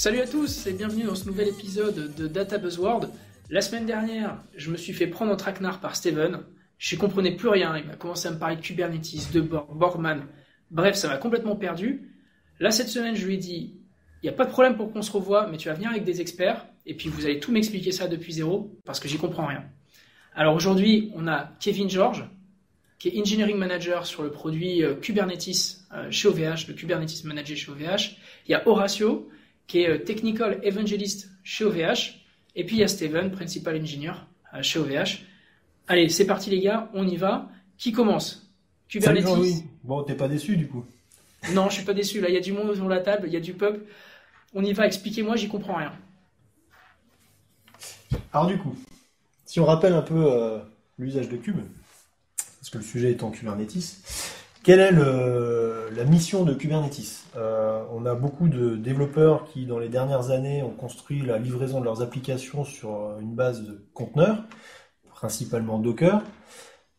Salut à tous et bienvenue dans ce nouvel épisode de Data Buzzword. La semaine dernière, je me suis fait prendre en traquenard par Steven. Je ne comprenais plus rien, il m'a commencé à me parler de Kubernetes, de Borgman. Bref, ça m'a complètement perdu. Là, cette semaine, je lui ai dit, il n'y a pas de problème pour qu'on se revoie, mais tu vas venir avec des experts et puis vous allez tout m'expliquer ça depuis zéro parce que j'y comprends rien. Alors aujourd'hui, on a Kevin George, qui est Engineering Manager sur le produit Kubernetes chez OVH, le Kubernetes Manager chez OVH. Il y a Horacio, qui est Technical Evangelist chez OVH. Et puis il y a Steven, Principal Engineer chez OVH. Allez, c'est parti les gars, on y va. Qui commence? Kubernetes. Salut Jean-Louis. Bon, t'es pas déçu du coup? Non, je suis pas déçu. Là, il y a du monde sur la table, il y a du peuple. On y va, expliquez-moi, j'y comprends rien. Alors du coup, si on rappelle un peu l'usage de Kube, parce que le sujet étant Kubernetes, quelle est la mission de Kubernetes? On a beaucoup de développeurs qui, dans les dernières années, ont construit la livraison de leurs applications sur une base de conteneurs, principalement Docker.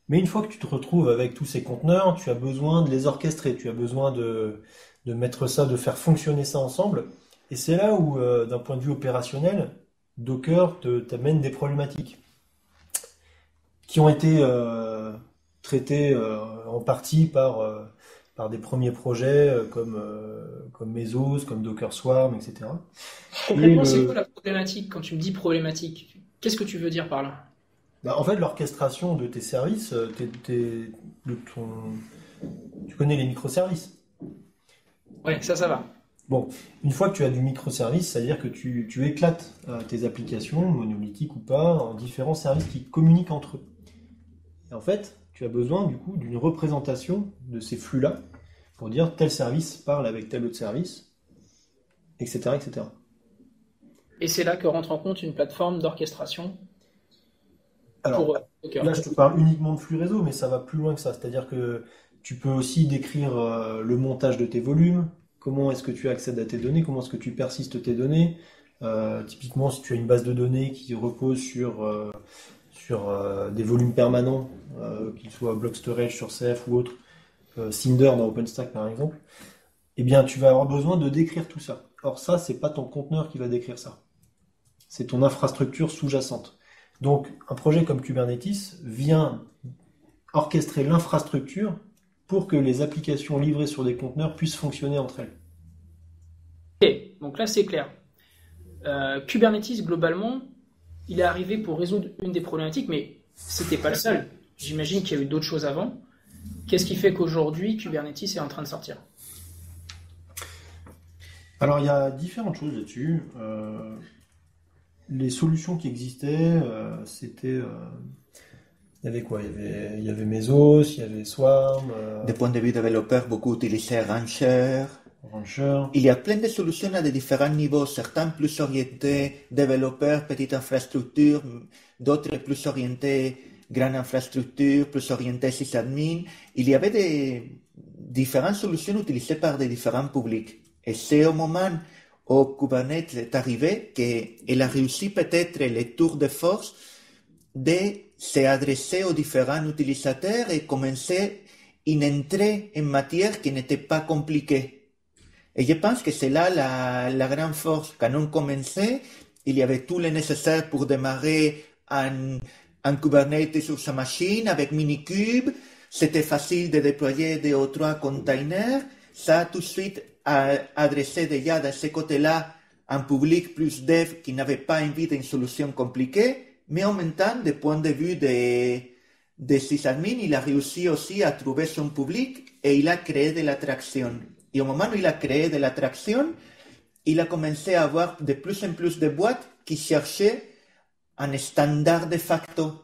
Mais une fois que tu te retrouves avec tous ces conteneurs, tu as besoin de les orchestrer, tu as besoin de mettre ça, de faire fonctionner ça ensemble. Et c'est là où, d'un point de vue opérationnel, Docker t'amène des problématiques qui ont été traitées en partie par des premiers projets comme Mesos, comme Docker Swarm, etc. Concrètement, c'est quoi la problématique? Quand tu me dis problématique, qu'est-ce que tu veux dire par là? En fait, l'orchestration de tes services, tu connais les microservices? Ouais, ça va. Bon, une fois que tu as du microservice, c'est-à-dire que tu éclates tes applications, monolithiques ou pas, en différents services qui communiquent entre eux. Et en fait, tu as besoin du coup d'une représentation de ces flux-là pour dire tel service parle avec tel autre service, etc., etc. Et c'est là que rentre en compte une plateforme d'orchestration. Alors, là, je te parle uniquement de flux réseau, mais ça va plus loin que ça. C'est-à-dire que tu peux aussi décrire le montage de tes volumes, comment est-ce que tu accèdes à tes données, comment est-ce que tu persistes tes données. Typiquement, si tu as une base de données qui repose sur des volumes permanents, qu'ils soient block storage sur CF ou autre, Cinder dans OpenStack par exemple, eh bien, tu vas avoir besoin de décrire tout ça. Or, ça, c'est pas ton conteneur qui va décrire ça. C'est ton infrastructure sous-jacente. Donc, un projet comme Kubernetes vient orchestrer l'infrastructure pour que les applications livrées sur des conteneurs puissent fonctionner entre elles. Ok, donc là c'est clair. Kubernetes, globalement, il est arrivé pour résoudre une des problématiques, mais c'était pas le seul. J'imagine qu'il y a eu d'autres choses avant. Qu'est-ce qui fait qu'aujourd'hui, Kubernetes est en train de sortir? Alors, il y a différentes choses là-dessus. Les solutions qui existaient, c'était... il y avait quoi? Il y avait Mesos, il y avait Swarm. De point de vue développeur, beaucoup utilisaient Rancher. Il y a plein de solutions à de différents niveaux, certains plus orientés développeurs, petite infrastructure, d'autres plus orientés grande infrastructure, plus orientés sysadmin. Il y avait des différentes solutions utilisées par des différents publics. Et c'est au moment où Kubernetes est arrivé qu'elle a réussi peut-être le tour de force de s'adresser aux différents utilisateurs et commencer une entrée en matière qui n'était pas compliquée. Et je pense que c'est là la grande force. Quand on commençait, il y avait tout le nécessaire pour démarrer un Kubernetes sur sa machine avec Minikube. C'était facile de déployer 2 ou 3 containers. Ça a tout de suite adressé déjà de ce côté-là un public plus dev qui n'avait pas envie d'une solution compliquée. Mais en même temps, du point de vue des sysadmins, il a réussi aussi à trouver son public et il a créé de l'attraction. Et au moment où il a créé de l'attraction, il a commencé à avoir de plus en plus de boîtes qui cherchaient un standard de facto.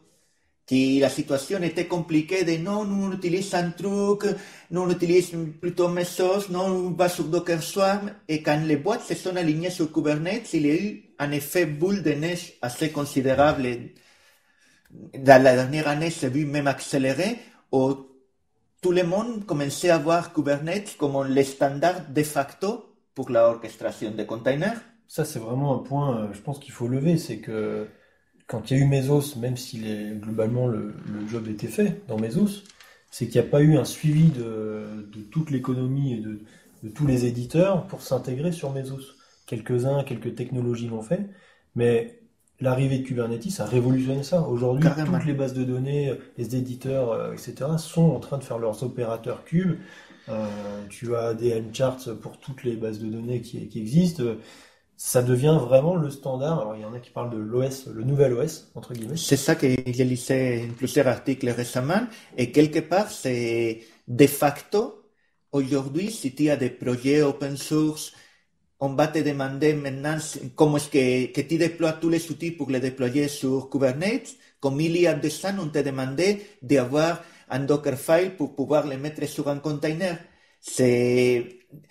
Que la situation était compliquée de non, nous on utilise un truc, nous on utilise plutôt Mesos, non, on va sur Docker Swarm. Et quand les boîtes se sont alignées sur Kubernetes, il y a eu un effet boule de neige assez considérable. Dans la dernière année, c'est vu même accélérer, où tout le monde commençait à voir Kubernetes comme le standard de facto pour l'orchestration des containers. Ça, c'est vraiment un point, je pense qu'il faut lever, c'est que quand il y a eu Mesos, même si globalement le job était fait dans Mesos, c'est qu'il n'y a pas eu un suivi de toute l'économie et de tous les éditeurs pour s'intégrer sur Mesos. quelques technologies l'ont fait, mais l'arrivée de Kubernetes a révolutionné ça. Aujourd'hui, toutes les bases de données, les éditeurs, etc., sont en train de faire leurs opérateurs cubes. Tu as des Helm-charts pour toutes les bases de données qui existent. Ça devient vraiment le standard. Alors, il y en a qui parlent de l'OS, le nouvel OS, entre guillemets. C'est ça que j'ai lisé plusieurs articles récemment. Et quelque part, c'est de facto, aujourd'hui, si tu as des projets open source, on va te demander maintenant comment est-ce que tu déploies tous les outils pour les déployer sur Kubernetes. Comme il y a 2 ans, on te demandait d'avoir un Dockerfile pour pouvoir les mettre sur un container.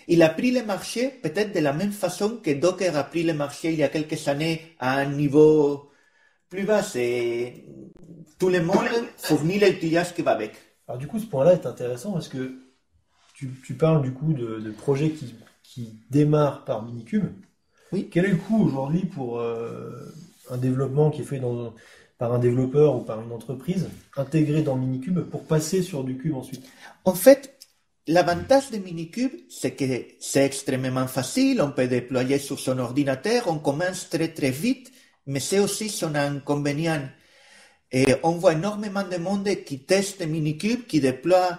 Il a pris le marché peut-être de la même façon que Docker a pris le marché il y a quelques années à un niveau plus bas. Tout le monde fournit l'outillage qui va avec. Alors du coup, ce point-là est intéressant parce que tu parles du coup de projets qui démarrent par Minikube. Oui. Quel est le coût aujourd'hui pour un développement qui est fait par un développeur ou par une entreprise intégré dans Minikube pour passer sur du cube ensuite? En fait, l'avantage de Minikube, c'est que c'est extrêmement facile, on peut déployer sur son ordinateur, on commence très très vite, mais c'est aussi son inconvénient. Et on voit énormément de monde qui teste Minikube, qui déploie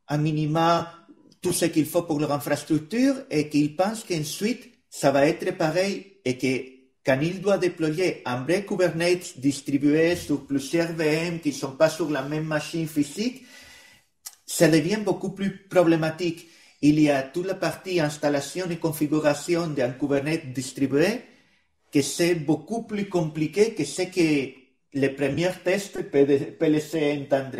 à minima tout ce qu'il faut pour leur infrastructure et qu'ils pensent qu'ensuite ça va être pareil et que quand ils doivent déployer un vrai Kubernetes distribué sur plusieurs VM qui ne sont pas sur la même machine physique, ça devient beaucoup plus problématique. Il y a toute la partie installation et configuration d'un Kubernetes distribué que c'est beaucoup plus compliqué que ce que les premiers tests peuvent laisser entendre.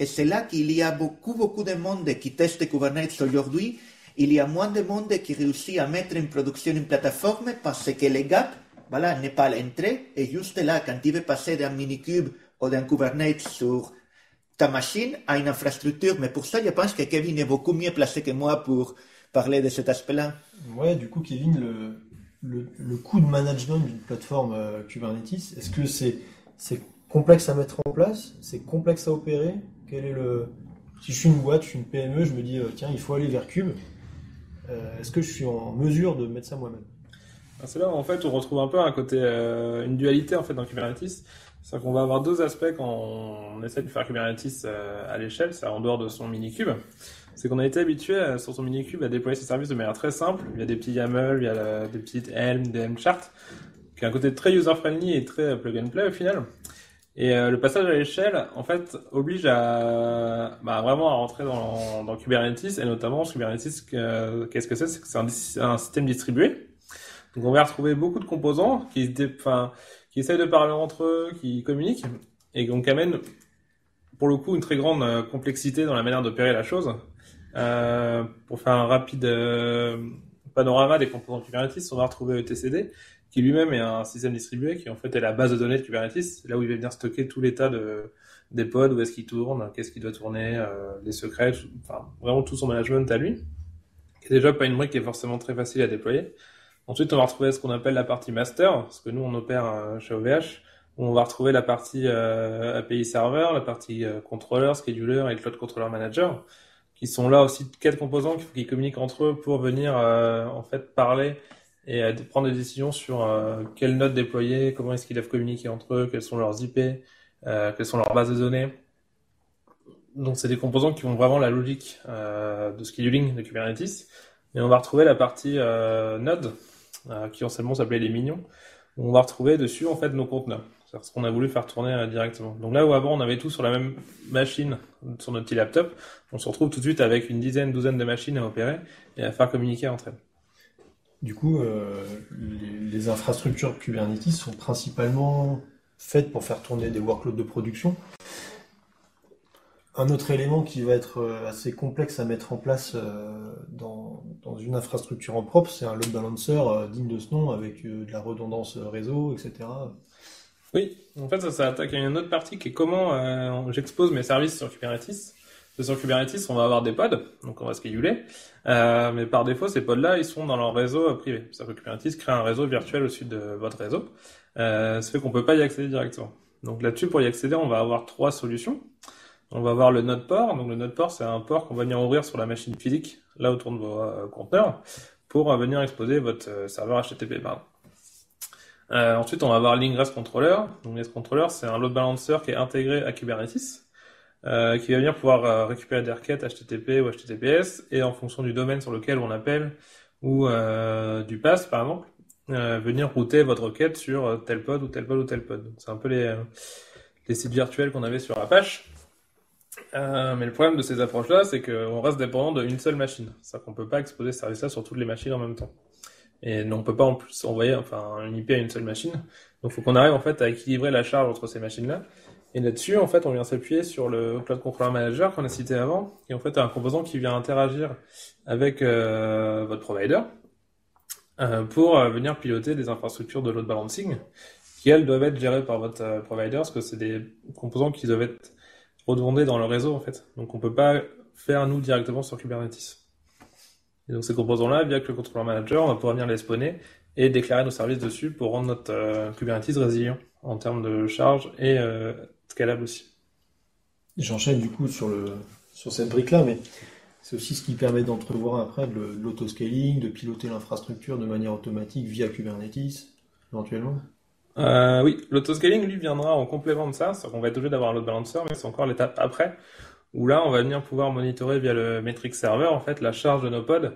Et c'est là qu'il y a beaucoup de monde qui teste Kubernetes aujourd'hui. Il y a moins de monde qui réussit à mettre en production une plateforme parce que le gap, voilà, n'est pas à l'entrée. Et juste là, quand tu veux passer d'un Minikube ou d'un Kubernetes sur ta machine à une infrastructure, mais pour ça, je pense que Kevin est beaucoup mieux placé que moi pour parler de cet aspect-là. Ouais, du coup, Kevin, le coût de management d'une plateforme Kubernetes, est-ce que c'est complexe à mettre en place? C'est complexe à opérer? Si je suis une boîte, je suis une PME, je me dis, tiens, il faut aller vers Kube. Est-ce que je suis en mesure de mettre ça moi-même? C'est là où en fait on retrouve un peu un côté, une dualité en fait dans Kubernetes. C'est qu'on va avoir 2 aspects quand on essaie de faire Kubernetes à l'échelle, c'est en dehors de son Minikube. C'est qu'on a été habitué sur son Minikube à déployer ses services de manière très simple, via des petits YAML, via des petites Helm, des Helm-charts, qui a un côté très user-friendly et très plug and play au final. Et le passage à l'échelle, en fait, oblige vraiment à rentrer dans Kubernetes, et notamment Kubernetes, qu'est-ce que c'est? C'est que c'est un système distribué. Donc on va retrouver beaucoup de composants qui essayent de parler entre eux, qui communiquent, et donc amènent pour le coup une très grande complexité dans la manière d'opérer la chose. Pour faire un rapide panorama des composants Kubernetes, on va retrouver etcd, qui lui-même est un système distribué, qui en fait est la base de données de Kubernetes, là où il va venir stocker tout l'état des pods, où est-ce qu'il tourne, qu'est-ce qu'il doit tourner, les secrets, vraiment tout son management à lui. C'est déjà pas une brique qui est forcément très facile à déployer. Ensuite, on va retrouver ce qu'on appelle la partie master, parce que nous, on opère chez OVH, où on va retrouver la partie API serveur, la partie contrôleur, scheduler et cloud controller manager, qui sont là aussi 4 composants qui communiquent entre eux pour venir en fait parler et prendre des décisions sur quelle node déployer, comment est-ce qu'ils doivent communiquer entre eux, quels sont leurs IP, quelles sont leurs bases de données. Donc, c'est des composants qui ont vraiment la logique de scheduling de Kubernetes. Et on va retrouver la partie node, qui anciennement s'appelait les mignons, où on va retrouver dessus en fait nos conteneurs, c'est-à-dire ce qu'on a voulu faire tourner directement. Donc là où avant on avait tout sur la même machine, sur notre petit laptop, on se retrouve tout de suite avec une douzaine de machines à opérer et à faire communiquer entre elles. Du coup, les infrastructures Kubernetes sont principalement faites pour faire tourner des workloads de production. Un autre élément qui va être assez complexe à mettre en place dans une infrastructure en propre, c'est un load balancer digne de ce nom, avec de la redondance réseau, etc. Oui, en fait ça attaque à une autre partie qui est comment j'expose mes services sur Kubernetes. Sur Kubernetes, on va avoir des pods, donc on va scheduler, mais par défaut, ces pods-là, ils sont dans leur réseau privé. C'est-à-dire que Kubernetes crée un réseau virtuel au-dessus de votre réseau. Ça fait qu'on peut pas y accéder directement. Donc là-dessus, pour y accéder, on va avoir 3 solutions. On va avoir le node port. Donc le node port, c'est un port qu'on va venir ouvrir sur la machine physique, là où tournent vos conteneurs. pour venir exposer votre serveur HTTP. Ensuite, on va avoir l'Ingress Controller. Donc, l'Ingress Controller, c'est un load balancer qui est intégré à Kubernetes, qui va venir pouvoir récupérer des requêtes HTTP ou HTTPS, et en fonction du domaine sur lequel on appelle, ou du pass, par exemple, venir router votre requête sur tel pod ou tel pod ou tel pod. Donc, c'est un peu les sites virtuels qu'on avait sur Apache. Mais le problème de ces approches-là, c'est qu'on reste dépendant d'une seule machine. C'est-à-dire qu'on peut pas exposer ce service-là sur toutes les machines en même temps. Et on peut pas en plus envoyer une IP à une seule machine. Donc, il faut qu'on arrive en fait à équilibrer la charge entre ces machines-là. Et là-dessus, en fait, on vient s'appuyer sur le Cloud Controller Manager qu'on a cité avant, qui en fait est un composant qui vient interagir avec votre provider pour venir piloter des infrastructures de load balancing qui, elles, doivent être gérées par votre provider, parce que c'est des composants qui doivent être redondés dans le réseau, en fait. Donc, on peut pas faire, nous, directement sur Kubernetes. Et donc, ces composants-là, via le Controller Manager, on va pouvoir venir les spawner et déclarer nos services dessus pour rendre notre Kubernetes résilient en termes de charge et scalable aussi. J'enchaîne du coup sur cette brique-là, mais c'est aussi ce qui permet d'entrevoir après de l'autoscaling, de piloter l'infrastructure de manière automatique via Kubernetes, éventuellement. Oui, l'autoscaling, lui, viendra en complément de ça. C'est-à-dire qu'on va être obligé d'avoir un load balancer, mais c'est encore l'étape après, où là, on va venir pouvoir monitorer via le metric server, en fait, la charge de nos pods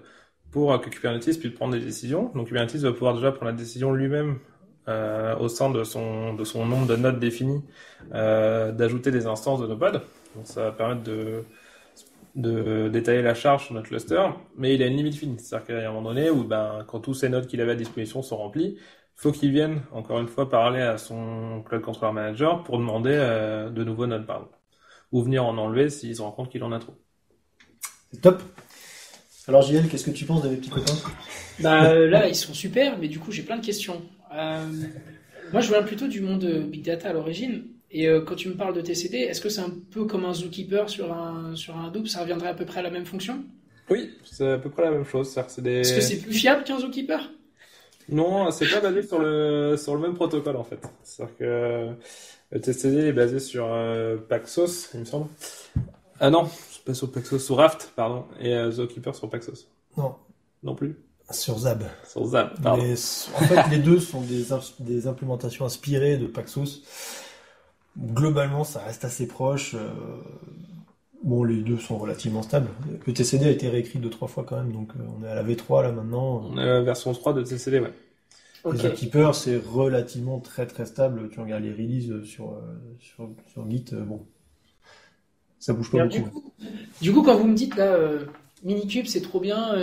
pour que Kubernetes puisse prendre des décisions. Donc, Kubernetes va pouvoir déjà prendre la décision lui-même au sein de son nombre de nodes définis, d'ajouter des instances de nos pods. Donc, ça va permettre de détailler la charge sur notre cluster, mais il a une limite finie. C'est-à-dire qu'à un moment donné, où quand tous ces nodes qu'il avait à disposition sont remplis, faut qu'il vienne, encore une fois, parler à son Cloud Controller Manager pour demander de nouveaux nodes, par exemple. Ou venir en enlever s'il se rend compte qu'il en a trop. C'est top. Alors JL, qu'est-ce que tu penses de mes petits copains ? Là, ils sont super, mais du coup, j'ai plein de questions. Moi, je viens plutôt du monde Big Data à l'origine. Et quand tu me parles de TCD, est-ce que c'est un peu comme un Zookeeper sur un Hadoop ? Ça reviendrait à peu près à la même fonction ? Oui, c'est à peu près la même chose. Est-ce que c'est plus fiable qu'un Zookeeper ? Non, c'est pas basé sur le même protocole, en fait. C'est-à-dire que le TCD est basé sur Paxos, il me semble. Ah non, c'est pas sur Paxos, sur Raft, pardon. Et Zookeeper sur Paxos. Non. Non plus. Sur Zab. Sur Zab, pardon. En fait, les deux sont des implémentations inspirées de Paxos. Globalement, ça reste assez proche. Bon, les deux sont relativement stables. Le TCD a été réécrit 2-3 fois quand même, donc on est à la V3 là maintenant. On est à la version 3 de TCD, ouais. Okay. Les Zookeeper, c'est relativement très très stable. Tu regardes les releases sur Git, bon, ça bouge pas beaucoup. Du coup, quand vous me dites là, Minikube, c'est trop bien,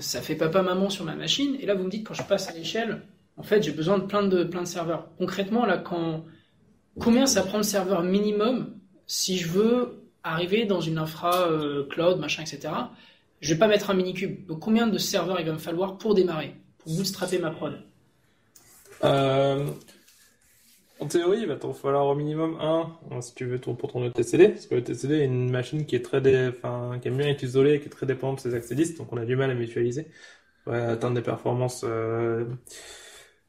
ça fait papa-maman sur ma machine, et là vous me dites quand je passe à l'échelle, en fait, j'ai besoin de plein de serveurs. Concrètement, là, combien ça prend le serveur minimum si je veux arriver dans une infra cloud, machin, etc. Je vais pas mettre un Minikube. Donc, combien de serveurs il va me falloir pour démarrer, pour bootstrapper ma prod ? En théorie, il va t'en falloir au minimum un, si tu veux, pour ton TCD, parce que le TCD est une machine qui est qui aime bien être isolée, qui est très dépendante de ses accès listes, donc on a du mal à mutualiser, pour atteindre des performances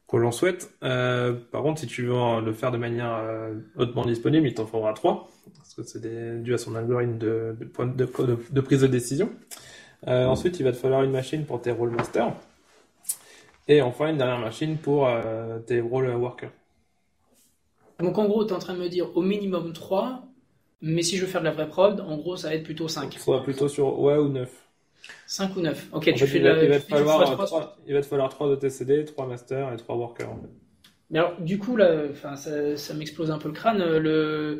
qu'on l'en souhaite. Par contre, si tu veux le faire de manière hautement disponible, il t'en faudra 3, parce que c'est dû à son algorithme de prise de décision. Ensuite, il va te falloir une machine pour tes role masters, et enfin une dernière machine pour tes role workers. Donc en gros, tu es en train de me dire au minimum 3, mais si je veux faire de la vraie prod, en gros, ça va être plutôt 5. Ça va plutôt sur ou 9. 5 ou 9. Ok, il va te falloir 3 de TCD, 3 masters et 3 workers. En fait. Mais alors, du coup, là, ça m'explose un peu le crâne.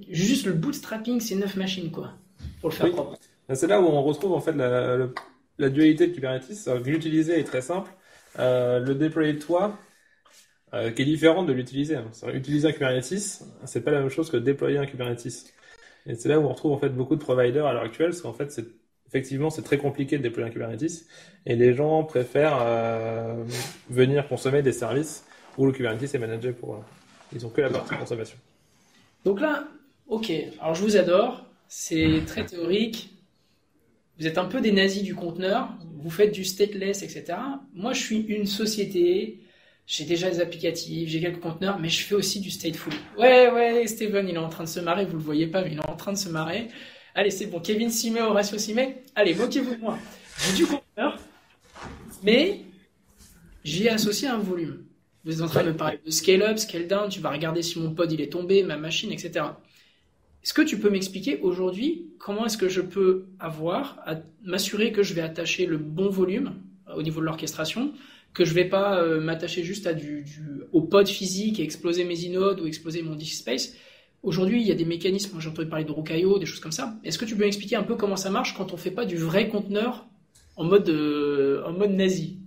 Juste le bootstrapping, c'est 9 machines, quoi, pour le faire propre. C'est là où on retrouve en fait la dualité de Kubernetes. L'utiliser est très simple. Le déployer de toi, qui est différent de l'utiliser. Utiliser un Kubernetes, c'est pas la même chose que déployer un Kubernetes. Et c'est là où on retrouve en fait beaucoup de providers à l'heure actuelle, parce qu'en fait, effectivement, c'est très compliqué de déployer un Kubernetes, et les gens préfèrent venir consommer des services où le Kubernetes est managé pour. Ils ont que la partie consommation. Donc là, ok. Alors je vous adore. C'est très théorique. Vous êtes un peu des nazis du conteneur. Vous faites du stateless, etc. Moi, je suis une société. J'ai déjà des applicatifs, j'ai quelques conteneurs, mais je fais aussi du stateful. Ouais, Steven, il est en train de se marrer, vous le voyez pas, mais il est en train de se marrer. Allez, c'est bon, Kevin Simé, Horacio Simé, allez, moquez-vous de moi. J'ai du conteneur, Mais j'y ai associé un volume. Vous êtes en train de me parler de scale up, scale down, tu vas regarder si mon pod il est tombé, ma machine, etc. Est-ce que tu peux m'expliquer aujourd'hui comment est-ce que je peux avoir à m'assurer que je vais attacher le bon volume au niveau de l'orchestration, que je vais pas m'attacher juste à au pod physique et exploser mes inodes ou exploser mon disk space. Aujourd'hui, il y a des mécanismes, j'ai entendu parler de Rook.io, des choses comme ça. Est-ce que tu peux m'expliquer un peu comment ça marche quand on fait pas du vrai conteneur en mode nazi?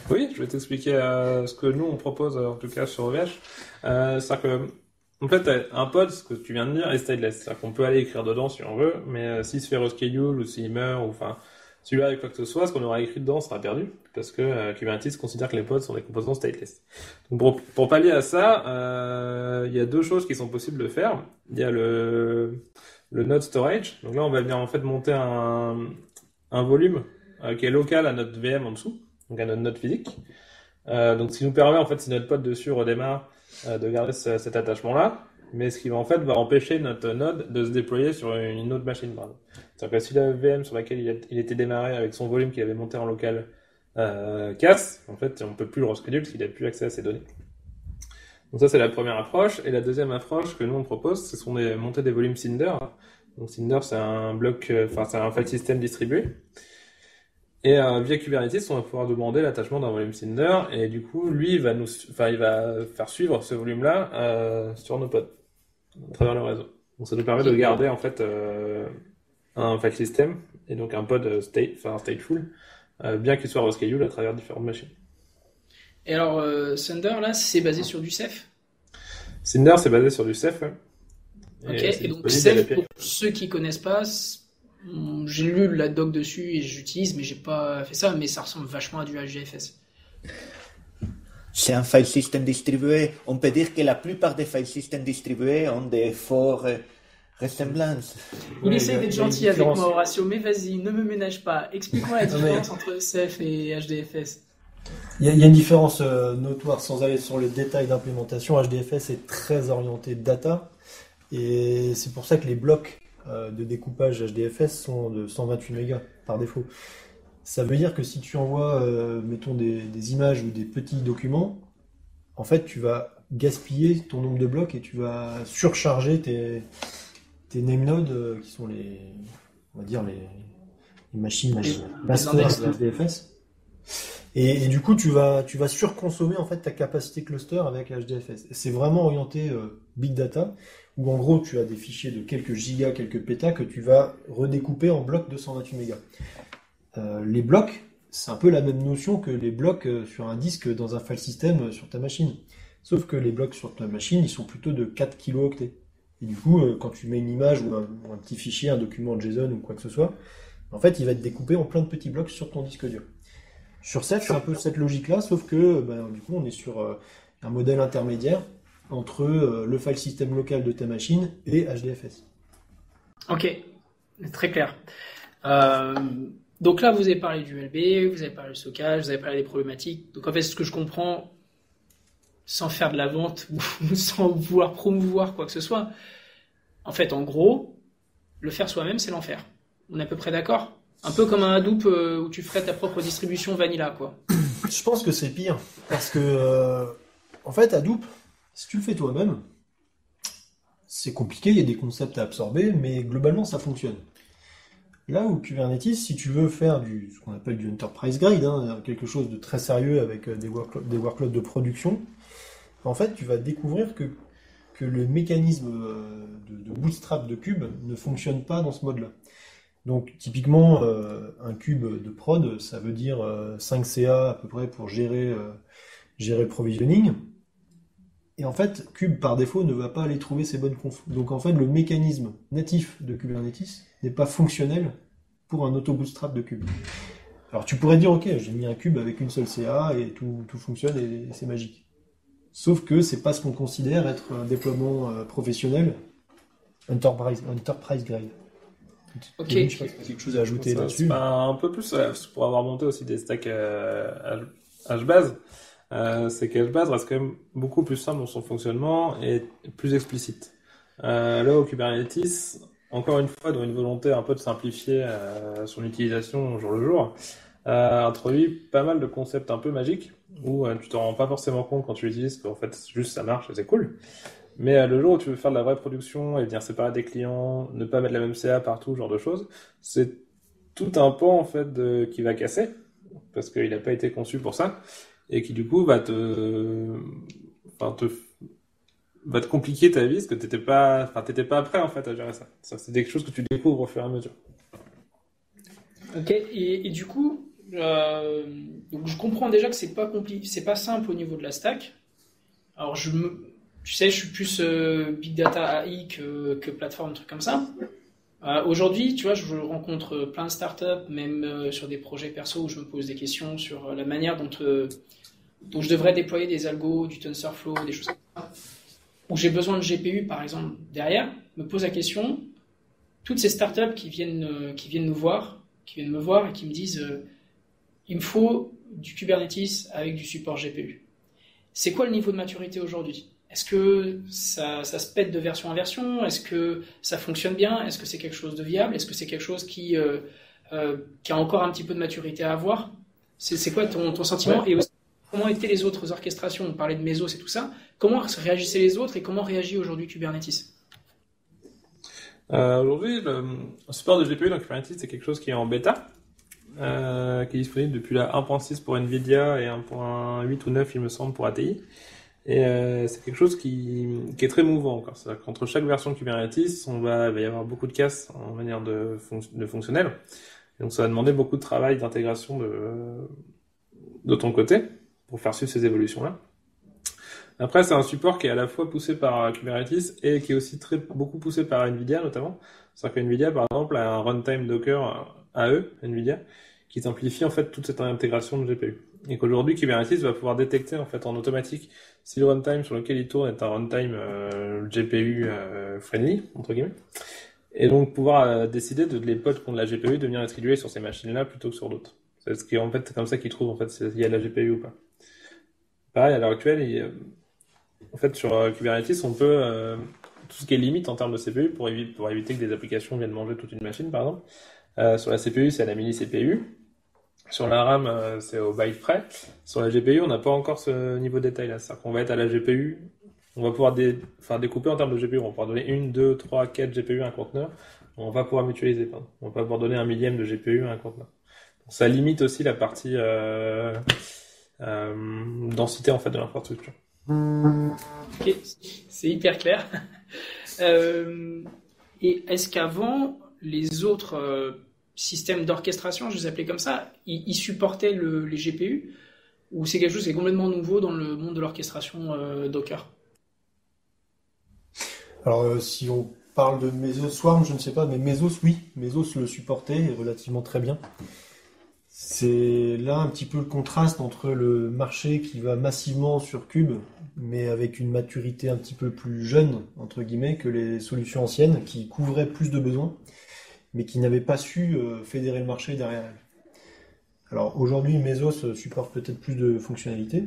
Oui, je vais t'expliquer ce que nous on propose en tout cas sur OVH. C'est-à-dire que en fait, un pod, ce que tu viens de dire, est stateless. C'est-à-dire qu'on peut aller écrire dedans si on veut, mais s'il se fait reschedule ou s'il meurt, ou enfin, celui-là avec quoi que ce soit, ce qu'on aura écrit dedans sera perdu, parce que Kubernetes considère que les pods sont des composants stateless. Donc pour pallier à ça, il y a deux choses qui sont possibles de faire. Il y a le node storage. Donc là, on va venir en fait monter un volume qui est local à notre VM en dessous, donc à notre node physique. Donc ce qui nous permet, en fait, si notre pod dessus redémarre, de garder cet attachement-là, mais ce qui va en fait va empêcher notre node de se déployer sur une autre machine. C'est-à-dire que si la VM sur laquelle il était démarré avec son volume qu'il avait monté en local casse, en fait, on peut plus le reschedule parce qu'il n'a plus accès à ces données. Donc ça, c'est la première approche. Et la deuxième approche que nous on propose, ce sont monter des volumes Cinder. Donc Cinder, c'est un bloc, c'est un file system distribué. Et via Kubernetes, on va pouvoir demander l'attachement d'un volume Cinder, et du coup, lui, il va faire suivre ce volume-là sur nos pods, à travers le réseau. Donc ça nous permet de garder en fait un file system, et donc un pod stateful, bien qu'il soit reschedule à travers différentes machines. Et alors, Cinder, là, c'est basé sur du Ceph? Cinder, c'est basé sur du Ceph, ouais. Ok, et donc Ceph, pour ceux qui connaissent pas, j'ai lu la doc dessus et j'utilise, mais j'ai pas fait ça, mais ça ressemble vachement à du HDFS. C'est un file system distribué. On peut dire que la plupart des file systems distribués ont des forts ressemblances. Il essaie d'être gentil avec moi, Horatio, mais vas-y, ne me ménage pas. Explique-moi la différence entre Ceph et HDFS. Il y a une différence notoire, sans aller sur les détails d'implémentation. HDFS est très orienté data, et c'est pour ça que les blocs de découpage HDFS sont de 128 mégas par défaut. Ça veut dire que si tu envoies, mettons, des images ou des petits documents, en fait, tu vas gaspiller ton nombre de blocs et tu vas surcharger tes name nodes qui sont on va dire les machines masters de HDFS. Et du coup, tu vas surconsommer en fait ta capacité cluster avec HDFS. C'est vraiment orienté big data, où en gros tu as des fichiers de quelques gigas, quelques pétas que tu vas redécouper en blocs de 128 mégas. Les blocs, c'est un peu la même notion que les blocs sur un disque dans un file system sur ta machine. Sauf que les blocs sur ta machine, ils sont plutôt de 4 kilooctets. Et du coup, quand tu mets une image ou un petit fichier, un document JSON ou quoi que ce soit, en fait, il va être découpé en plein de petits blocs sur ton disque dur. Sur Ceph, c'est un peu cette logique-là, sauf que du coup, on est sur un modèle intermédiaire entre le file system local de ta machine et HDFS. Ok, très clair. Donc là, vous avez parlé du LB, vous avez parlé du stockage, vous avez parlé des problématiques. Donc en fait, ce que je comprends, sans faire de la vente ou sans vouloir promouvoir quoi que ce soit, en fait, en gros, le faire soi-même, c'est l'enfer. On est à peu près d'accord ? Un peu comme un Hadoop où tu ferais ta propre distribution vanilla, quoi. Je pense que c'est pire, parce que en fait, Hadoop, si tu le fais toi-même, c'est compliqué, il y a des concepts à absorber, mais globalement, ça fonctionne. Là où Kubernetes, si tu veux faire ce qu'on appelle du enterprise grade, quelque chose de très sérieux avec des workloads de production, en fait, tu vas découvrir que le mécanisme de bootstrap de Kube ne fonctionne pas dans ce mode-là. Donc typiquement, un cube de prod, ça veut dire 5 CA à peu près pour gérer le provisioning. Et en fait, Kube par défaut ne va pas aller trouver ces bonnes confs. Donc en fait, le mécanisme natif de Kubernetes n'est pas fonctionnel pour un auto-bootstrap de Kube. Alors tu pourrais dire, ok, j'ai mis un cube avec une seule CA et tout fonctionne et c'est magique. Sauf que c'est pas ce qu'on considère être un déploiement professionnel enterprise grade. Ok. Je sais pas si tu as quelque chose à ajouter là-dessus. Un peu plus, pour avoir monté aussi des stacks HBase, c'est que HBase reste quand même beaucoup plus simple dans son fonctionnement et plus explicite. Là, au Kubernetes, encore une fois, dans une volonté un peu de simplifier son utilisation au jour le jour, a introduit pas mal de concepts un peu magiques où tu t'en rends pas forcément compte quand tu l'utilises, qu'en fait juste ça marche et c'est cool. Mais le jour où tu veux faire de la vraie production et venir séparer des clients, ne pas mettre la même CA partout, ce genre de choses, c'est tout un pan en fait qui va casser parce qu'il n'a pas été conçu pour ça et qui du coup va te compliquer ta vie parce que t'étais pas prêt en fait à gérer ça. Ça c'est quelque chose que tu découvres au fur et à mesure. Ok, et du coup, donc je comprends déjà que c'est pas compliqué, c'est pas simple au niveau de la stack. Alors tu sais, je suis plus big data AI que plateforme, truc comme ça. Aujourd'hui, tu vois, je rencontre plein de startups, même sur des projets perso où je me pose des questions sur la manière dont je devrais déployer des algos, du TensorFlow, des choses comme ça. Où j'ai besoin de GPU, par exemple, derrière, me pose la question, toutes ces startups qui viennent me voir et qui me disent il me faut du Kubernetes avec du support GPU. C'est quoi le niveau de maturité aujourd'hui? Est-ce que ça se pète de version en version? Est-ce que ça fonctionne bien? Est-ce que c'est quelque chose de viable? Est-ce que c'est quelque chose qui a encore un petit peu de maturité à avoir? C'est quoi ton sentiment? Ouais. Et aussi, comment étaient les autres orchestrations? On parlait de Mesos et tout ça. Comment réagissaient les autres et comment réagit aujourd'hui Kubernetes? Aujourd'hui, le support de GPU dans Kubernetes, c'est quelque chose qui est en bêta, qui est disponible depuis la 1.6 pour NVIDIA et 1.8 ou 9, il me semble, pour ATI. Et c'est quelque chose qui est très mouvant encore. C'est-à-dire qu'entre chaque version de Kubernetes, il va y avoir beaucoup de casses en manière de fonctionnel. Et donc ça va demander beaucoup de travail d'intégration de ton côté pour faire suivre ces évolutions-là. Après, c'est un support qui est à la fois poussé par Kubernetes et qui est aussi beaucoup poussé par NVIDIA notamment. C'est-à-dire que NVIDIA, par exemple, a un runtime Docker à eux, NVIDIA, qui simplifie en fait toute cette intégration de GPU. Et qu'aujourd'hui, Kubernetes va pouvoir détecter en fait en automatique si le runtime sur lequel il tourne est un runtime GPU friendly, entre guillemets. Et donc pouvoir décider de les pods qui ont de la GPU de venir distribuer sur ces machines-là plutôt que sur d'autres. C'est ce qui est en fait comme ça qu'ils trouvent en fait s'il y a de la GPU ou pas. Pareil, à l'heure actuelle, en fait, sur Kubernetes, on peut tout ce qui est limite en termes de CPU pour éviter que des applications viennent manger toute une machine, par exemple. Sur la CPU, c'est à la milli-CPU. Sur la RAM, c'est au byte près. Sur la GPU, on n'a pas encore ce niveau de détail-là. C'est-à-dire qu'on va être à la GPU, on va pouvoir découper en termes de GPU. On va pouvoir donner 1, 2, 3, 4 GPU à un conteneur. On va pouvoir mutualiser, pardon. On va pas pouvoir donner 1 millième de GPU à un conteneur. Donc, ça limite aussi la partie densité en fait de l'infrastructure. Ok, c'est hyper clair. Et est-ce qu'avant, les autres systèmes d'orchestration, je les appelais comme ça, ils supportaient les GPU, ou c'est quelque chose qui est complètement nouveau dans le monde de l'orchestration Docker? Alors, si on parle de Mesos Swarm, je ne sais pas, mais Mesos, oui. Mesos le supportait relativement très bien. C'est là un petit peu le contraste entre le marché qui va massivement sur Kube, mais avec une maturité un petit peu plus jeune, entre guillemets, que les solutions anciennes, qui couvraient plus de besoins, mais qui n'avaient pas su fédérer le marché derrière elles. Alors aujourd'hui, Mesos supporte peut-être plus de fonctionnalités,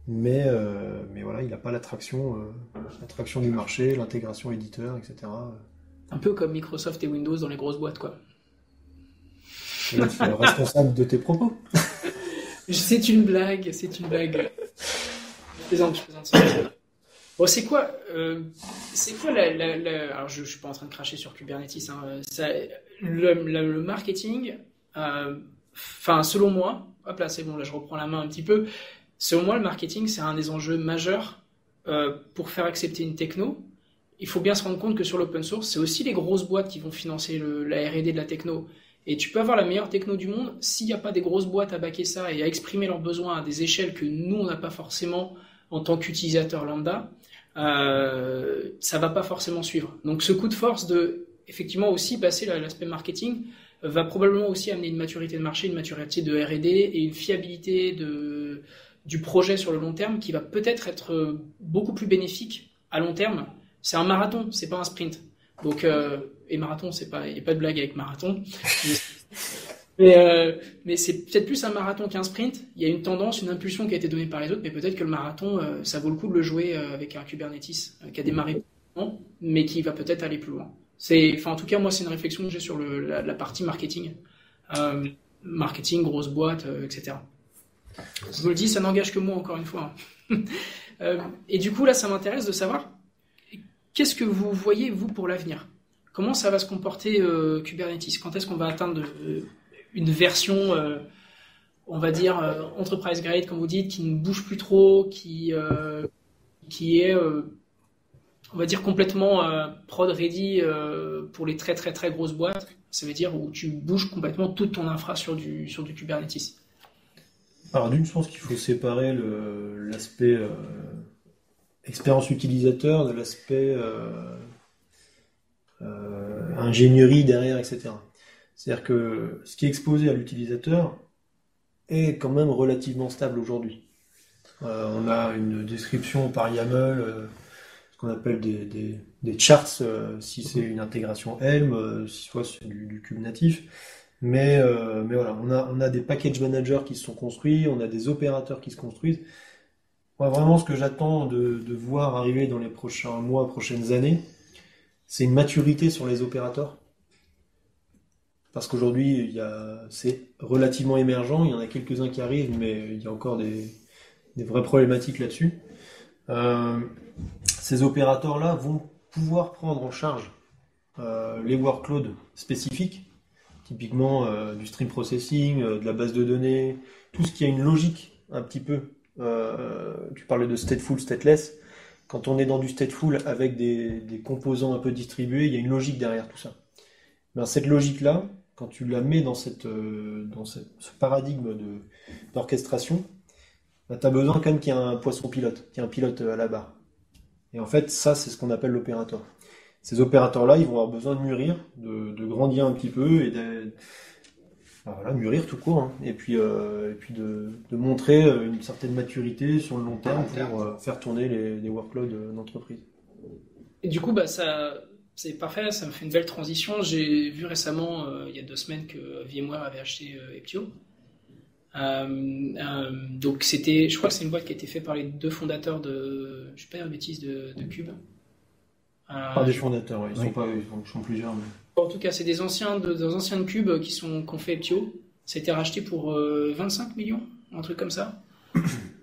mais voilà, il n'a pas l'attraction du marché, l'intégration éditeur, etc. Un peu comme Microsoft et Windows dans les grosses boîtes, quoi. Tu es responsable de tes propos. C'est une blague. Je plaisante. Bon, c'est quoi alors je suis pas en train de cracher sur Kubernetes, hein, le marketing, selon moi, hop là, c'est bon, là je reprends la main un petit peu. Selon moi, le marketing, c'est un des enjeux majeurs pour faire accepter une techno. Il faut bien se rendre compte que sur l'open source, c'est aussi les grosses boîtes qui vont financer la R&D de la techno. Et tu peux avoir la meilleure techno du monde, s'il n'y a pas des grosses boîtes à backer ça et à exprimer leurs besoins à des échelles que nous, on n'a pas forcément en tant qu'utilisateur lambda, ça va pas forcément suivre. Donc ce coup de force de, effectivement, aussi passer l'aspect marketing va probablement aussi amener une maturité de marché, une maturité de R&D et une fiabilité du projet sur le long terme qui va peut-être être beaucoup plus bénéfique à long terme. C'est un marathon, c'est pas un sprint. Donc, et marathon, il n'y a pas de blague avec marathon. Mais c'est peut-être plus un marathon qu'un sprint. Il y a une tendance, une impulsion qui a été donnée par les autres, mais peut-être que le marathon, ça vaut le coup de le jouer avec un Kubernetes qui a démarré, mais qui va peut-être aller plus loin. En tout cas, moi, c'est une réflexion que j'ai sur la partie marketing. marketing, grosse boîte, etc. Je vous le dis, ça n'engage que moi encore une fois. Et du coup, là, ça m'intéresse de savoir qu'est-ce que vous voyez, vous, pour l'avenir? Comment ça va se comporter Kubernetes? Quand est-ce qu'on va atteindre une version, on va dire, enterprise grade, comme vous dites, qui ne bouge plus trop, qui est, on va dire, complètement prod ready pour les très très très grosses boîtes? Ça veut dire où tu bouges complètement toute ton infra sur du Kubernetes. Alors d'une, je pense qu'il faut séparer l'aspect expérience utilisateur de l'aspect ingénierie derrière, etc. C'est-à-dire que ce qui est exposé à l'utilisateur est quand même relativement stable aujourd'hui. On a une description par YAML, ce qu'on appelle des charts, si c'est une intégration Helm, si soit c'est du cube natif. Mais voilà, on a des package managers qui se sont construits, on a des opérateurs qui se construisent. Moi, vraiment, ce que j'attends de voir arriver dans les prochains mois, prochaines années, c'est une maturité sur les opérateurs. Parce qu'aujourd'hui, c'est relativement émergent, il y en a quelques-uns qui arrivent, mais il y a encore des vraies problématiques là-dessus. Ces opérateurs-là vont pouvoir prendre en charge les workloads spécifiques, typiquement du stream processing, de la base de données, tout ce qui a une logique un petit peu. Tu parlais de stateful, stateless. Quand on est dans du stateful avec des composants un peu distribués, il y a une logique derrière tout ça. Ben, cette logique-là, quand tu la mets dans ce paradigme d'orchestration, ben, tu as besoin quand même qu'il y ait un poisson pilote, qu'il y ait un pilote à la barre. Et en fait, ça, c'est ce qu'on appelle l'opérateur. Ces opérateurs-là, ils vont avoir besoin de mûrir, de grandir un petit peu et mûrir tout court, hein. Et puis de montrer une certaine maturité sur le long terme pour faire tourner les workloads d'entreprise. Et du coup, c'est parfait, ça me fait une belle transition. J'ai vu récemment, il y a 2 semaines, que VMware avait acheté Eptio. Donc je crois que c'est une boîte qui a été faite par les 2 fondateurs de, je ne sais pas une bêtise, de Cube. Pas des fondateurs, ouais. Ils sont plusieurs. Mais... En tout cas, c'est des anciens de Cube qui ont fait Eptio. Ça a été racheté pour 25 millions, un truc comme ça.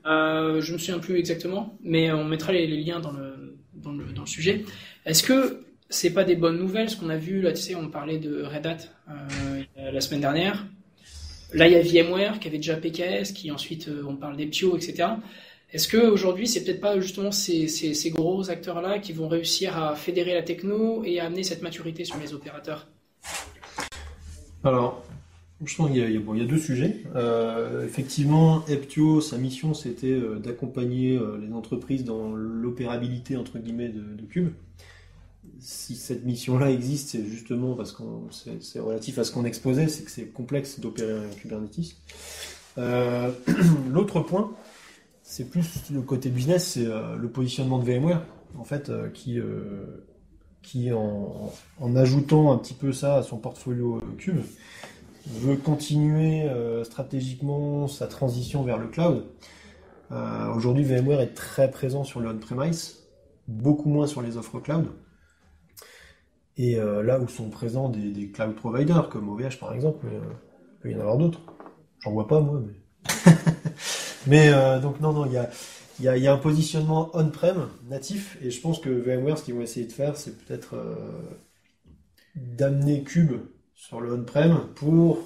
Je me souviens plus exactement, mais on mettra les liens dans le sujet. Est-ce que c'est pas des bonnes nouvelles, ce qu'on a vu là, tu sais, on parlait de Red Hat la semaine dernière. Là, il y a VMware qui avait déjà PKS, qui ensuite on parle d'Eptio, etc. Est-ce que aujourd'hui, c'est peut-être pas justement ces gros acteurs-là qui vont réussir à fédérer la techno et à amener cette maturité sur les opérateurs? Alors, je pense qu'il y a 2 sujets. Effectivement, Eptio, sa mission, c'était d'accompagner les entreprises dans l'opérabilité entre guillemets de Cube. Si cette mission-là existe, c'est justement parce que c'est relatif à ce qu'on exposait, c'est que c'est complexe d'opérer un Kubernetes. L'autre point, c'est plus le côté business, c'est le positionnement de VMware, en fait, qui en ajoutant un petit peu ça à son portfolio Cube, veut continuer stratégiquement sa transition vers le cloud. Aujourd'hui, VMware est très présent sur le on-premise, beaucoup moins sur les offres cloud. Et là où sont présents des cloud providers, comme OVH par exemple, mais, il peut y en avoir d'autres. J'en vois pas, moi, mais... mais donc non, il y a un positionnement on-prem natif, et je pense que VMware, ce qu'ils vont essayer de faire, c'est peut-être d'amener Cube sur le on-prem pour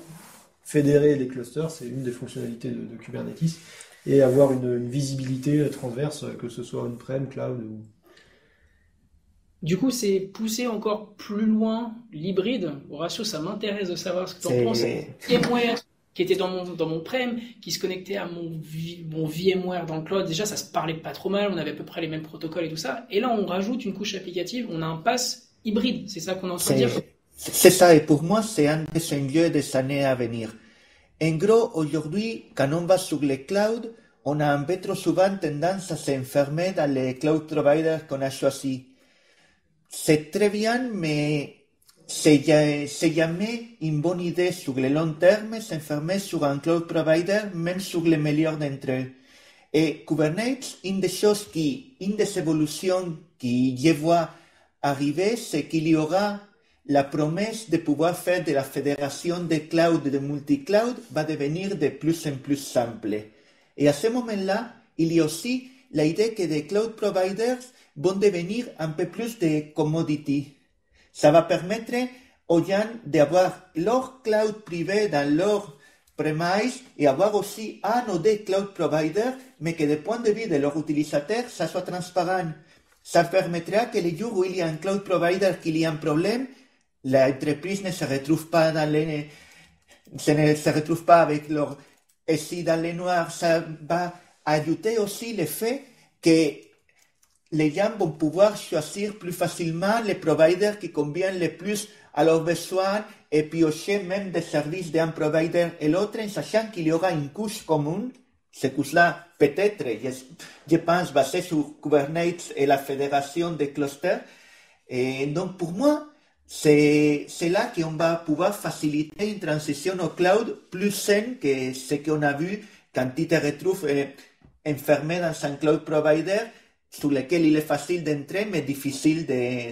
fédérer les clusters, c'est une des fonctionnalités de Kubernetes, et avoir une visibilité transverse, que ce soit on-prem, cloud ou... Du coup, c'est pousser encore plus loin l'hybride. Horatio, ça m'intéresse de savoir ce que tu en penses. VMware, qui était dans mon prem, qui se connectait à mon VMware dans le cloud. Déjà, ça se parlait pas trop mal, on avait à peu près les mêmes protocoles et tout ça. Et là, on rajoute une couche applicative, on a un pass hybride. C'est ça qu'on est en train de dire. C'est ça, et pour moi, c'est un des enjeux des années à venir. En gros, aujourd'hui, quand on va sur les clouds, on a un peu trop souvent tendance à s'enfermer dans les cloud providers qu'on a choisis. C'est très bien, mais c'est jamais une bonne idée sur le long terme s'enfermer sur un cloud provider, même sur les meilleurs d'entre eux. Et Kubernetes, une des évolutions que je vois arriver, c'est qu'il y aura la promesse de pouvoir faire de la fédération des clouds et de multi-cloud va devenir de plus en plus simple. Et à ce moment-là, il y a aussi l'idée que des cloud providers vont devenir un peu plus des commodities. Ça va permettre aux gens d'avoir leur cloud privé dans leur premise et avoir aussi un ou deux cloud providers, mais que du point de vue de leurs utilisateurs, ça soit transparent. Ça permettra que les jours où il y a un cloud provider qu'il y a un problème, l'entreprise ne se retrouve pas avec leur SI dans les noirs. Ça va ajouter aussi le fait que les gens vont pouvoir choisir plus facilement les providers qui conviennent le plus à leurs besoins et piocher même des services d'un provider et l'autre en sachant qu'il y aura une couche commune. Cette couche-là, peut-être, je pense, basée sur Kubernetes et la fédération des clusters. Et donc, pour moi, c'est là qu'on va pouvoir faciliter une transition au cloud plus saine que ce qu'on a vu quand tu te retrouves enfermé dans un cloud provider sur lequel il est facile d'entrer, mais difficile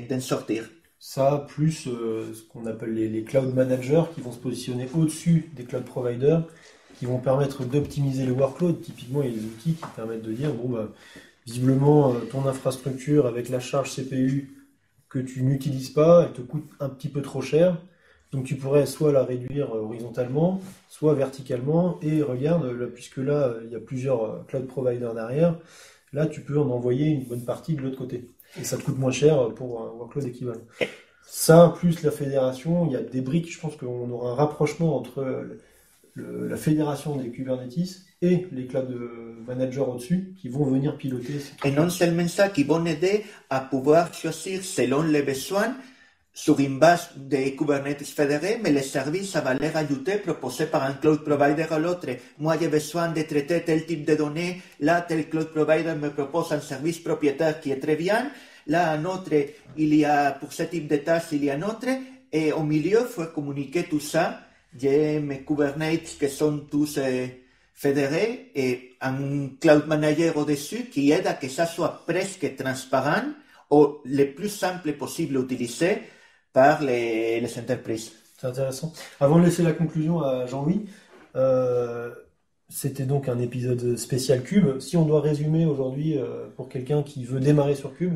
d'en sortir. Ça, plus ce qu'on appelle les cloud managers qui vont se positionner au-dessus des cloud providers, qui vont permettre d'optimiser les workloads. Typiquement, il y a des outils qui permettent de dire, visiblement, ton infrastructure avec la charge CPU que tu n'utilises pas, elle te coûte un petit peu trop cher. Donc tu pourrais soit la réduire horizontalement, soit verticalement. Et regarde, là, puisque là, il y a plusieurs cloud providers derrière, là, tu peux en envoyer une bonne partie de l'autre côté. Et ça te coûte moins cher pour un workload équivalent. Ça, plus la fédération, il y a des briques. Je pense qu'on aura un rapprochement entre la fédération des Kubernetes et les cloud managers au-dessus qui vont venir piloter ces trucs. Et non seulement ça, qui vont aider à pouvoir choisir selon les besoins sur une base de Kubernetes fédérés, mais les services à valeur ajoutée proposés par un cloud provider à l'autre. Moi, j'ai besoin de traiter tel type de données. Là, tel cloud provider me propose un service propriétaire qui est très bien. Là, un autre, il y a, pour ce type de tâches, il y a un autre. Et au milieu, il faut communiquer tout ça. J'ai mes Kubernetes qui sont tous fédérés et un cloud manager au-dessus qui aide à que ça soit presque transparent ou le plus simple possible à utiliser par les entreprises. C'est intéressant. Avant de laisser la conclusion à Jean-Louis, c'était donc un épisode spécial Cube. Si on doit résumer aujourd'hui pour quelqu'un qui veut démarrer sur Cube?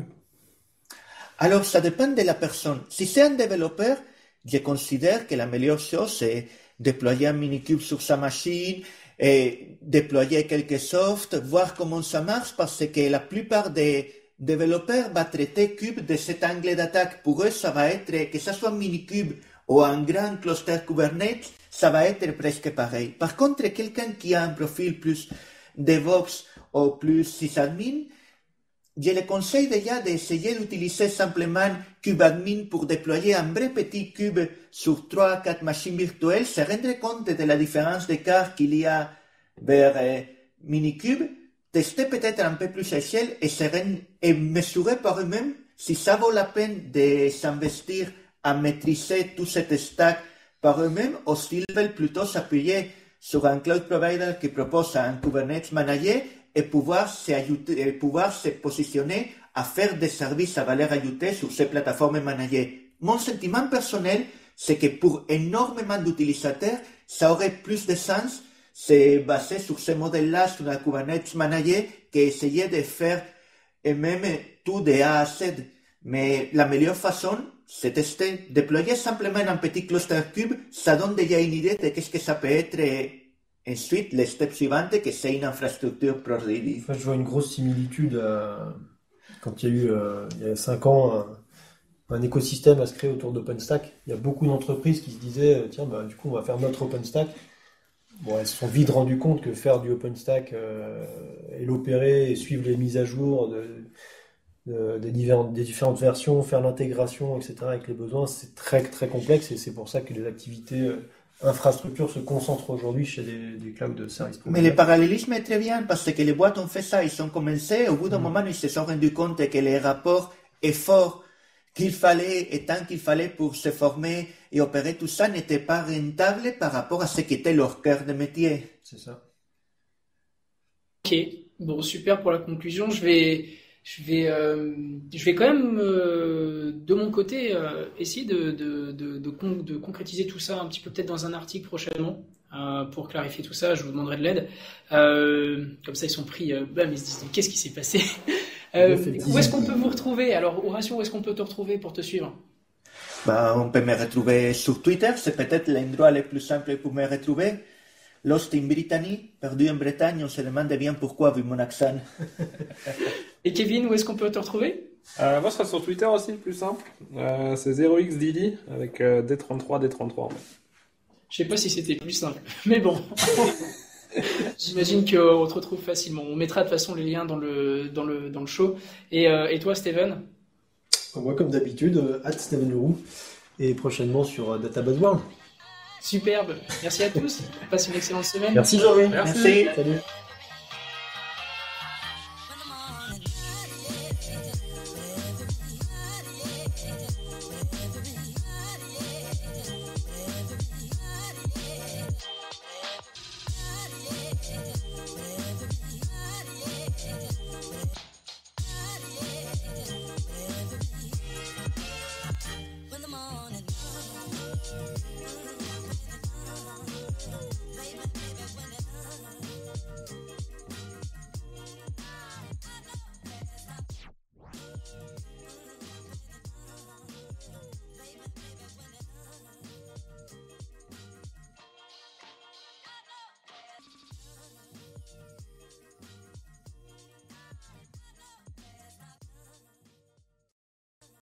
Alors, ça dépend de la personne. Si c'est un développeur, je considère que la meilleure chose, c'est déployer un minikube sur sa machine et déployer quelques softs, voir comment ça marche, parce que la plupart des développeurs vont traiter Cube de cet angle d'attaque. Pour eux, ça va être, que ce soit un minikube ou un grand cluster Kubernetes, ça va être presque pareil. Par contre, quelqu'un qui a un profil plus DevOps ou plus sysadmin, je le conseille déjà d'essayer d'utiliser simplement KubeAdmin pour déployer un vrai petit cube sur 3-4 machines virtuelles, se rendre compte de la différence d'écart qu'il y a vers Minikube, tester peut-être un peu plus à échelle et mesurer par eux-mêmes si ça vaut la peine de s'investir à maîtriser tout cet stack par eux-mêmes ou s'ils veulent plutôt s'appuyer sur un cloud provider qui propose un Kubernetes manager et pouvoir se positionner à faire des services à valeur ajoutée sur ces plateformes managées. Mon sentiment personnel, c'est que pour énormément d'utilisateurs, ça aurait plus de sens se baser sur ce modèle-là, sur un Kubernetes manager, qu'essayer de faire et même tout de A à Z. Mais la meilleure façon, c'est tester, déployer simplement un petit cluster cube, ça donne déjà une idée de qu'est-ce que ça peut être. Ensuite, le step suivant, que c'est une infrastructure prod-ready. Je vois une grosse similitude quand il y a eu, il y a 5 ans, un écosystème à se créer autour d'OpenStack. Il y a beaucoup d'entreprises qui se disaient, tiens, du coup, on va faire notre OpenStack. Bon, elles se sont vite rendues compte que faire du OpenStack et l'opérer et suivre les mises à jour des différentes versions, faire l'intégration, etc. avec les besoins, c'est très, très complexe et c'est pour ça que les activités infrastructures se concentrent aujourd'hui chez des clouds de service. Mais le parallélisme est très bien parce que les boîtes ont fait ça, ils ont commencé, au bout d'un moment, ils se sont rendus compte que les rapports efforts qu'il fallait et tant qu'il fallait pour se former et opérer tout ça n'était pas rentable par rapport à ce qui était leur cœur de métier. C'est ça. Ok, bon, super pour la conclusion. Je vais Je vais quand même, de mon côté, essayer de concrétiser tout ça un petit peu peut-être dans un article prochainement. Pour clarifier tout ça, je vous demanderai de l'aide. Comme ça, ils sont pris, bam, ils se disent qu'est-ce qui s'est passé. Où est-ce qu'on peut vous retrouver? Alors, Horatio, où est-ce qu'on peut te retrouver pour te suivre? On peut me retrouver sur Twitter, c'est peut-être l'endroit le plus simple pour me retrouver. Lost in Brittany, perdu en Bretagne, on se demande bien pourquoi vu mon accent. Et Kevin, où est-ce qu'on peut te retrouver? Moi, ce sera sur Twitter aussi, le plus simple. C'est 0xDili avec D33 en fait. Je sais pas si c'était plus simple, mais bon. J'imagine qu'on te retrouve facilement. On mettra de toute façon les liens dans le show. Et toi, Steven? Moi, comme d'habitude, @StevenLeroux et prochainement sur Data Buzzworld. Superbe. Merci à tous. Passe une excellente semaine. Merci Jean-Louis. Merci. Salut.